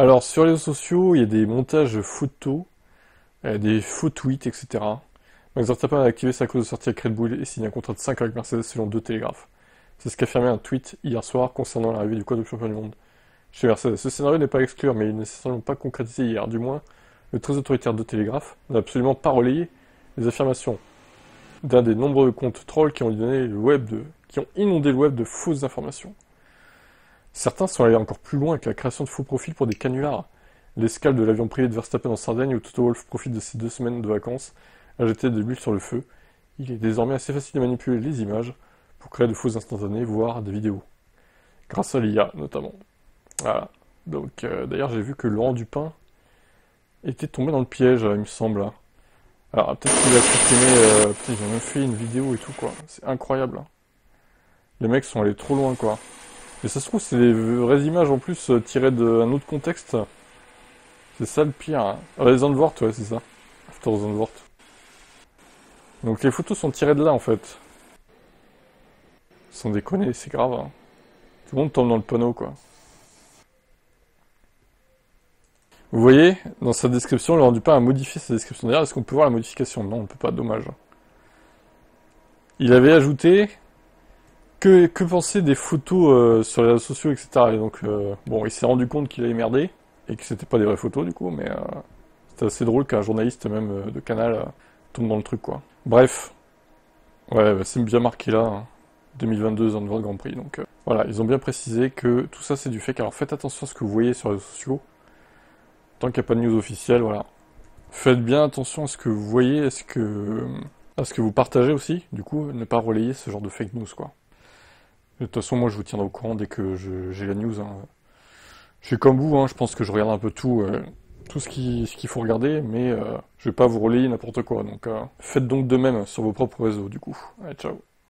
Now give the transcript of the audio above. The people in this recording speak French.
Alors, sur les réseaux sociaux, il y a des montages photos, des faux tweets, etc. Max Verstappen a activé sa clause de sortie avec Red Bull et signé un contrat de 5 ans avec Mercedes selon deux télégraphes. C'est ce qu'affirmait un tweet hier soir concernant l'arrivée du quadruple champion du monde chez Mercedes. Ce scénario n'est pas à exclure, mais il n'est certainement pas concrétisé hier. Du moins, le très autoritaire de Télégraphe n'a absolument pas relayé les affirmations d'un des nombreux comptes trolls qui ont inondé le web de fausses informations. Certains sont allés encore plus loin avec la création de faux profils pour des canulars. L'escale de l'avion privé de Verstappen en Sardaigne où Toto Wolff profite de ses 2 semaines de vacances à jeter de l'huile sur le feu. Il est désormais assez facile de manipuler les images pour créer de fausses instantanées, voire des vidéos. Grâce à l'IA, notamment. Voilà. Donc, d'ailleurs, j'ai vu que Laurent Dupin était tombé dans le piège, il me semble. Alors, peut-être qu'il a supprimé... putain, ils ont même fait une vidéo et tout, quoi. C'est incroyable. Les mecs sont allés trop loin, quoi. Et ça se trouve, c'est des vraies images, en plus, tirées d'un autre contexte. C'est ça le pire. Hein. Les Zandvoort, ouais, c'est ça. After Zandvoort. Donc, les photos sont tirées de là, en fait. Sans déconner, c'est grave. Hein. Tout le monde tombe dans le panneau, quoi. Vous voyez, dans sa description, Laurent Dupin a modifié sa description. D'ailleurs, est-ce qu'on peut voir la modification? Non, on ne peut pas, dommage. Il avait ajouté que penser des photos sur les réseaux sociaux, etc. Et donc, bon, il s'est rendu compte qu'il avait merdé, et que c'était pas des vraies photos, du coup, mais c'était assez drôle qu'un journaliste, même de Canal, tombe dans le truc, quoi. Bref. Ouais, bah, c'est bien marqué là, hein. 2022 Zandvoort Grand Prix, donc voilà, ils ont bien précisé que tout ça c'est du fake. Alors faites attention à ce que vous voyez sur les réseaux sociaux. Tant qu'il n'y a pas de news officielle, voilà. Faites bien attention à ce que vous voyez, à ce que vous partagez aussi. Du coup, ne pas relayer ce genre de fake news, quoi. De toute façon, moi, je vous tiendrai au courant dès que j'ai la news. Hein. Je suis comme vous, hein, je pense que je regarde un peu tout ce qu'il faut regarder, mais je vais pas vous relayer n'importe quoi. Donc, faites donc de même sur vos propres réseaux, du coup. Allez, ciao.